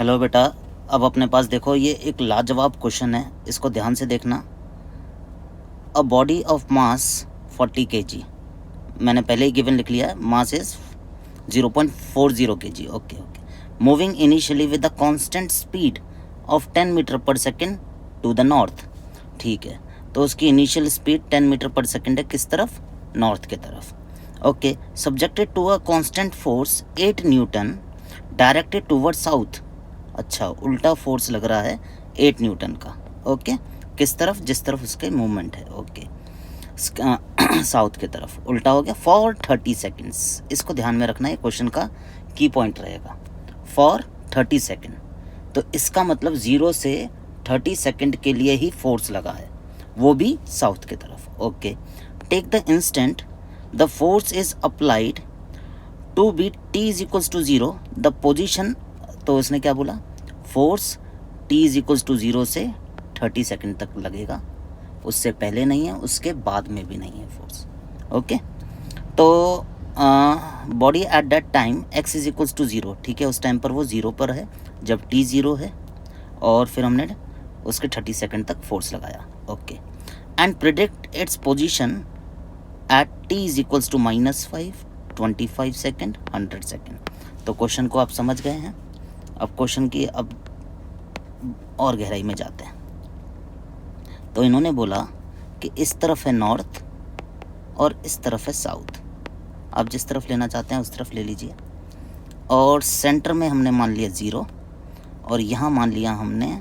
Hello बेटा, अब अपने पास देखो ये एक लाजवाब क्वेश्चन है, इसको ध्यान से देखना। A body of mass 40 kg, मैंने पहले ही गिवन लिख लिया है, mass is 0.40 kg। Okay okay. Moving initially with the constant speed of 10 meter per second to the north. ठीक है, तो उसकी initial speed 10 meter per second है, किस तरफ? नॉर्थ की तरफ। Okay. Subjected to a constant force 8 newton directed toward south. अच्छा, उल्टा फोर्स लग रहा है 8 न्यूटन का। ओके, किस तरफ? जिस तरफ उसके मूवमेंट है। ओके, साउथ की तरफ उल्टा हो गया। फॉर 30 सेकेंड्स, इसको ध्यान में रखना है, क्वेश्चन का की पॉइंट रहेगा। फॉर 30 सेकेंड, तो इसका मतलब 0 से 30 सेकेंड के लिए ही फोर्स लगा है, वो भी साउथ की तरफ। Okay. Take the instant the force is applied to be t is equals to 0 the position. तो इसने क्या बोला? Force t is equals to 0 से 30 सेकेंड तक लगेगा, उससे पहले नहीं है, उसके बाद में भी नहीं है फोर्स। ओके, तो body at that time x is equals to 0। ठीक है, उस टाइम पर वो 0 पर है जब t 0 है, और फिर हमने उसके 30 सेकेंड तक फोर्स लगाया। Okay, and predict its position at t is equals to -5, 25 second, 100 second. तो क्वेश्चन को आप समझ गए हैं। अब क्वेश्चन की अब और गहराई में जाते हैं। तो इन्होंने बोला कि इस तरफ है नॉर्थ और इस तरफ है साउथ। आप जिस तरफ लेना चाहते हैं उस तरफ ले लीजिए। और सेंटर में हमने मान लिया 0, और यहाँ मान लिया हमने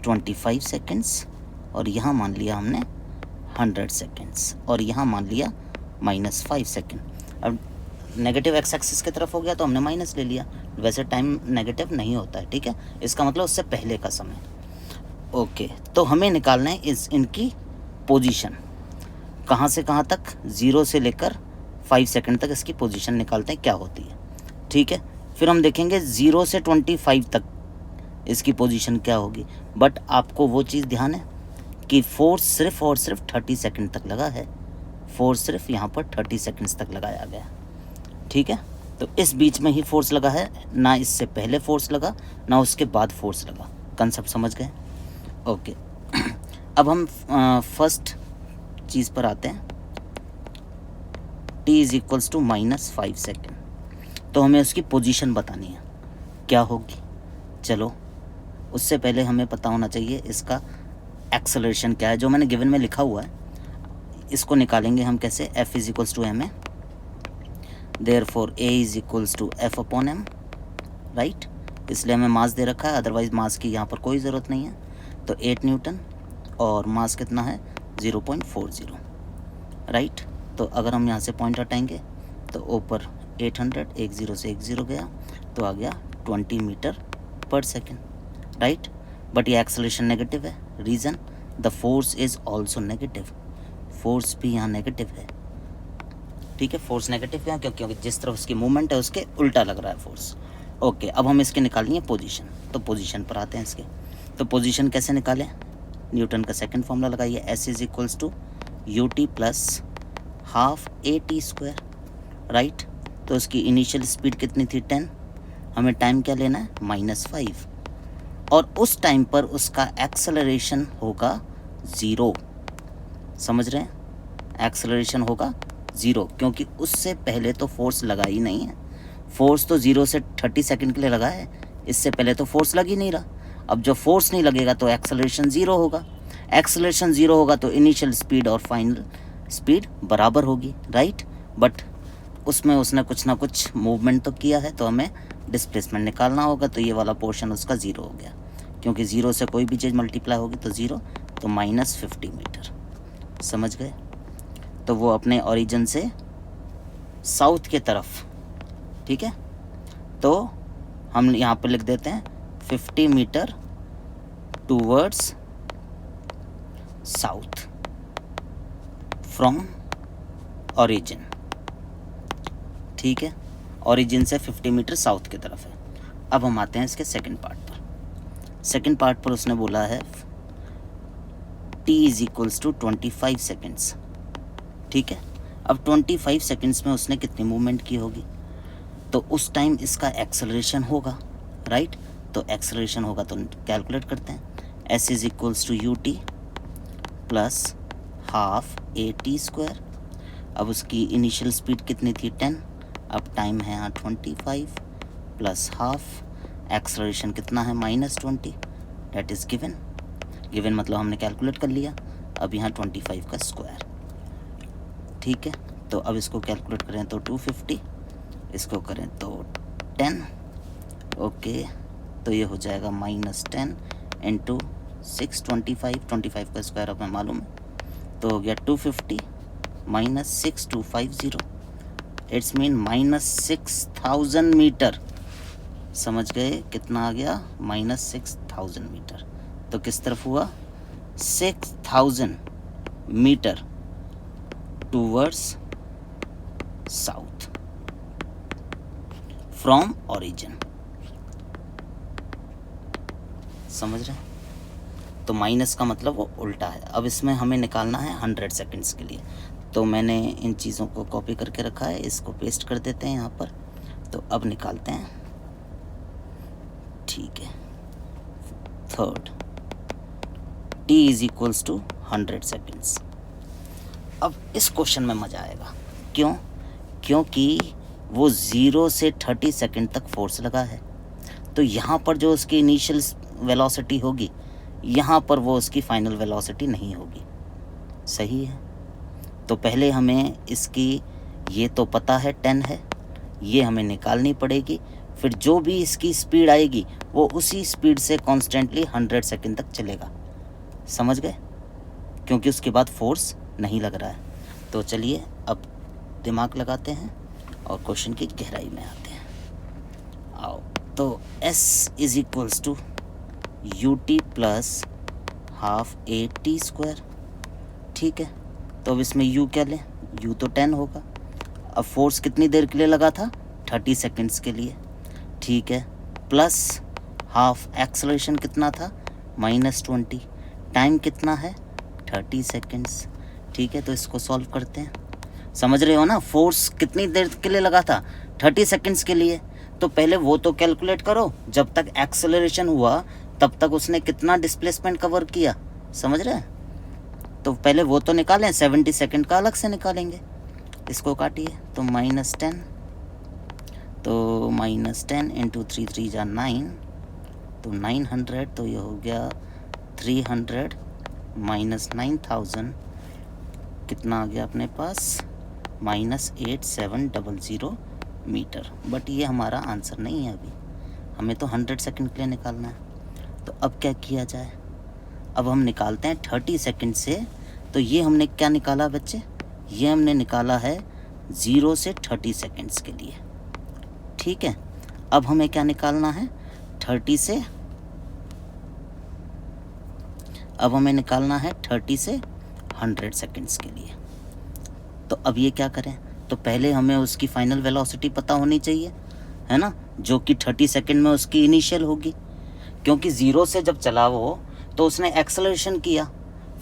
25 सेकेंड्स, और यहाँ मान लिया हमने 100 सेकेंड्स, और यहाँ मान लिया -5 सेकेंड। अब नेगेटिव एक्स एक्सिस की तरफ हो गया तो हमने माइनस ले लिया, वैसे टाइम नेगेटिव नहीं होता है। ठीक है, इसका मतलब उससे पहले का समय। ओके, तो हमें निकालना है इनकी पोजीशन, कहाँ से कहाँ तक, 0 से लेकर 5 सेकंड तक इसकी पोजीशन निकालते हैं क्या होती है। ठीक है, फिर हम देखेंगे 0 से 25 तक इसकी पोजीशन क्या होगी। बट आपको वो चीज़ ध्यान है कि फोर्स सिर्फ और सिर्फ 30 सेकंड तक लगा है, फोर्स सिर्फ यहाँ पर 30 सेकंड्स तक लगाया गया। ठीक है, तो इस बीच में ही फोर्स लगा है, ना इससे पहले फोर्स लगा ना उसके बाद फोर्स लगा। कंसेप्ट समझ गए? ओके। अब हम फर्स्ट चीज़ पर आते हैं, t is equals to -5 second. तो हमें उसकी पोजीशन बतानी है, क्या होगी। चलो, उससे पहले हमें पता होना चाहिए इसका एक्सेलरेशन क्या है, जो मैंने गिवन में लिखा हुआ है। इसको निकालेंगे हम कैसे? f is equals to ma, therefore a is equals to f upon m, right. इसलिए हमें मास दे रखा है, अदरवाइज मास की यहाँ पर कोई ज़रूरत नहीं है। तो 8 न्यूटन और मास कितना है? 0.40, राइट। तो अगर हम यहाँ से पॉइंट हटाएंगे तो ऊपर 800, एक 0 से एक 0 गया, तो आ गया 20 metre per second, right. But ये एक्सेलरेशन नेगेटिव है, reason the force is also negative, force भी यहाँ नेगेटिव है। ठीक है, फोर्स नेगेटिव क्यों? क्योंकि जिस तरफ उसकी मूवमेंट है उसके उल्टा लग रहा है फोर्स। ओके, अब हम इसके निकालनी है पोजीशन। तो पोजीशन पर आते हैं इसके। तो पोजीशन कैसे निकालें? न्यूटन का सेकंड फॉर्मूला लगाइए, s is equals to ut plus half at², right. तो उसकी इनिशियल स्पीड कितनी थी? 10। हमें टाइम क्या लेना है? -5। और उस टाइम पर उसका एक्सेलरेशन होगा 0। समझ रहे हैं? एक्सेलरेशन होगा 0, क्योंकि उससे पहले तो फोर्स लगा ही नहीं है। फोर्स तो 0 से 30 सेकंड के लिए लगा है, इससे पहले तो फोर्स लग ही नहीं रहा। अब जब फोर्स नहीं लगेगा तो एक्सेलरेशन 0 होगा, एक्सेलरेशन 0 होगा तो इनिशियल स्पीड और फाइनल स्पीड बराबर होगी, राइट। बट उसमें उसने कुछ ना कुछ मूवमेंट तो किया है, तो हमें डिस्प्लेसमेंट निकालना होगा। तो ये वाला पोर्शन उसका 0 हो गया, क्योंकि 0 से कोई भी चीज़ मल्टीप्लाई होगी तो 0, तो -50 मीटर। समझ गए? तो वो अपने ओरिजिन से साउथ के तरफ, ठीक है, तो हम यहाँ पे लिख देते हैं 50 meter towards south from origin. ठीक है, ओरिजिन से 50 मीटर साउथ की तरफ है। अब हम आते हैं इसके सेकंड पार्ट पर। सेकंड पार्ट पर उसने बोला है t is equals to 25 seconds. ठीक है, अब 25 सेकेंड्स में उसने कितनी मूवमेंट की होगी? तो उस टाइम इसका एक्सेलरेशन होगा, राइट। तो एक्सेलरेशन होगा तो कैलकुलेट करते हैं। S is equals to u t plus half a t square. अब उसकी इनिशियल स्पीड कितनी थी 10, अब टाइम है यहाँ 25 प्लस हाफ एक्सेलरेशन कितना है -20, डेट इज़ गिवन। गिवन मतलब हमने कैलकुलेट कर लिया। अब यहाँ 25 का स्क्वायर, ठीक है। तो अब इसको कैलकुलेट करें तो 250, इसको करें तो 10, ओके। तो ये हो जाएगा -10 इंटू 625 का स्क्वायर हमें मालूम है, तो हो गया 250 -6250, इट्स मीन -6000 मीटर। समझ गए कितना आ गया? -6000 मीटर। तो किस तरफ हुआ? 6000 meter towards south from origin. समझ रहे? तो माइनस का मतलब वो उल्टा है। अब इसमें हमें निकालना है 100 सेकंड्स के लिए। तो मैंने इन चीज़ों को कॉपी करके रखा है, इसको पेस्ट कर देते हैं यहाँ पर। तो अब निकालते हैं, ठीक है। Third, t is equals to 100 seconds. अब इस क्वेश्चन में मज़ा आएगा। क्यों? क्योंकि वो 0 से 30 सेकंड तक फोर्स लगा है। तो यहाँ पर जो उसकी इनिशियल वेलोसिटी होगी, यहाँ पर वो उसकी फाइनल वेलोसिटी नहीं होगी। सही है। तो पहले हमें इसकी, ये तो पता है 10 है, ये हमें निकालनी पड़ेगी। फिर जो भी इसकी स्पीड आएगी वो उसी स्पीड से कॉन्स्टेंटली 100 सेकंड तक चलेगा। समझ गए? क्योंकि उसके बाद फोर्स नहीं लग रहा है। तो चलिए अब दिमाग लगाते हैं और क्वेश्चन की गहराई में आते हैं। आओ, तो S is equals to u t plus half a t square, ठीक है। तो अब इसमें U क्या लें? U तो 10 होगा। अब फोर्स कितनी देर के लिए लगा था? 30 सेकंड्स के लिए, ठीक है। प्लस हाफ एक्सेलरेशन कितना था? -20। टाइम कितना है? 30 सेकंड्स, ठीक है। तो इसको सॉल्व करते हैं। समझ रहे हो ना? फोर्स कितनी देर के लिए लगा था? 30 सेकंड्स के लिए। तो पहले वो तो कैलकुलेट करो, जब तक एक्सेलरेशन हुआ तब तक उसने कितना डिस्प्लेसमेंट कवर किया। समझ रहे हैं? तो पहले वो तो निकालें, 70 सेकंड का अलग से निकालेंगे। इसको काटिए तो -10, तो -10 इंटू 3 3 जा 9, तो 900। तो ये हो गया 300 -9000, कितना आ गया अपने पास? -8700 मीटर। बट ये हमारा आंसर नहीं है अभी, हमें तो 100 सेकंड के लिए निकालना है। तो अब क्या किया जाए? अब हम निकालते हैं 30 सेकंड से। तो ये हमने क्या निकाला बच्चे? ये हमने निकाला है 0 से 30 सेकंड्स के लिए, ठीक है। अब हमें क्या निकालना है? 30 से, अब हमें निकालना है 30 से 100 सेकंड्स के लिए। तो अब ये क्या करें? तो पहले हमें उसकी फाइनल वेलोसिटी पता होनी चाहिए, है ना, जो कि 30 सेकंड में उसकी इनिशियल होगी। क्योंकि 0 से जब चला वो, तो उसने एक्सेलरेशन किया,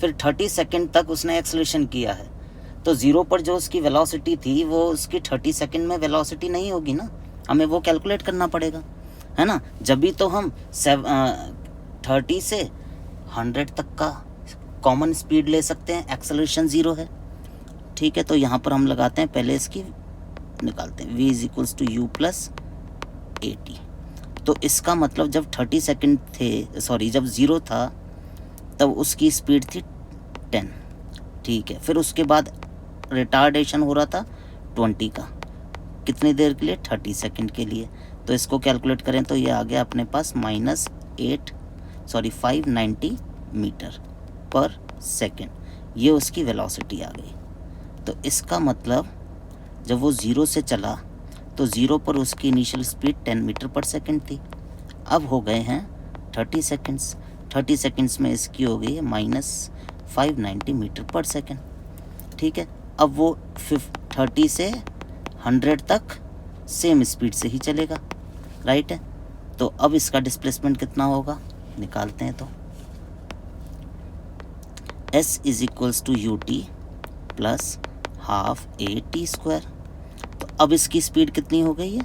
फिर 30 सेकंड तक उसने एक्सेलरेशन किया है। तो 0 पर जो उसकी वेलोसिटी थी वो उसकी 30 सेकंड में वेलोसिटी नहीं होगी ना, हमें वो कैलकुलेट करना पड़ेगा, है ना। जब भी तो हम 30 से 100 तक का कॉमन स्पीड ले सकते हैं, एक्सेलरेशन 0 है, ठीक है। तो यहाँ पर हम लगाते हैं, पहले इसकी निकालते हैं, v is equals to u plus a t. तो इसका मतलब जब 30 सेकंड थे, सॉरी जब 0 था तब उसकी स्पीड थी 10, ठीक है। फिर उसके बाद रिटार्डेशन हो रहा था 20 का, कितनी देर के लिए? 30 सेकंड के लिए। तो इसको कैलकुलेट करें तो ये आ गया अपने पास -590 मीटर पर सेकंड, ये उसकी वेलोसिटी आ गई। तो इसका मतलब जब वो 0 से चला तो 0 पर उसकी इनिशियल स्पीड 10 मीटर पर सेकंड थी। अब हो गए हैं 30 सेकंड्स, 30 सेकंड्स में इसकी हो गई है -590 मीटर पर सेकंड, ठीक है। अब वो 30 से 100 तक सेम स्पीड से ही चलेगा, राइट है। तो अब इसका डिस्प्लेसमेंट कितना होगा? निकालते हैं। तो S is equals to u t plus half a t square. तो अब इसकी स्पीड कितनी हो गई है?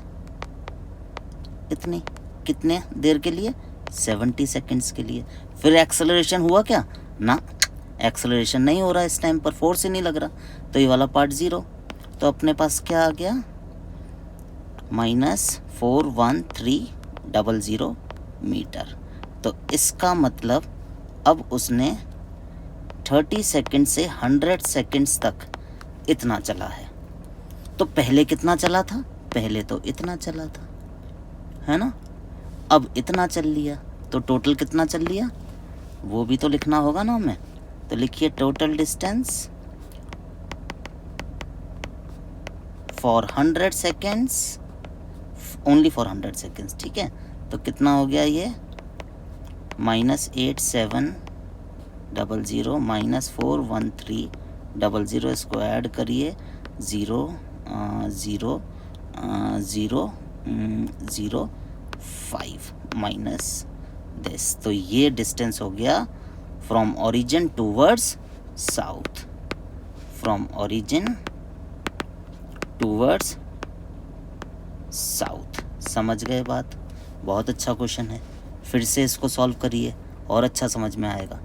इतनी, कितने देर के लिए? 70 सेकेंड्स के लिए। फिर एक्सेलरेशन हुआ क्या? ना, एक्सेलरेशन नहीं हो रहा इस टाइम पर, फोर्स ही नहीं लग रहा, तो ये वाला पार्ट 0। तो अपने पास क्या आ गया? -41300 मीटर। तो इसका मतलब अब उसने 30 सेकेंड से 100 सेकेंड्स तक इतना चला है। तो पहले कितना चला था? पहले तो इतना चला था, है ना। अब इतना चल लिया, तो टोटल कितना चल लिया वो भी तो लिखना होगा ना हमें। तो लिखिए total distance for 100 seconds, only for 100 seconds, ठीक है। तो कितना हो गया ये? -8700 -41300, इसको ऐड करिए, 0.005 माइनस दिस। तो ये डिस्टेंस हो गया from origin towards south, from origin towards south. समझ गए बात? बहुत अच्छा क्वेश्चन है, फिर से इसको सॉल्व करिए और अच्छा समझ में आएगा।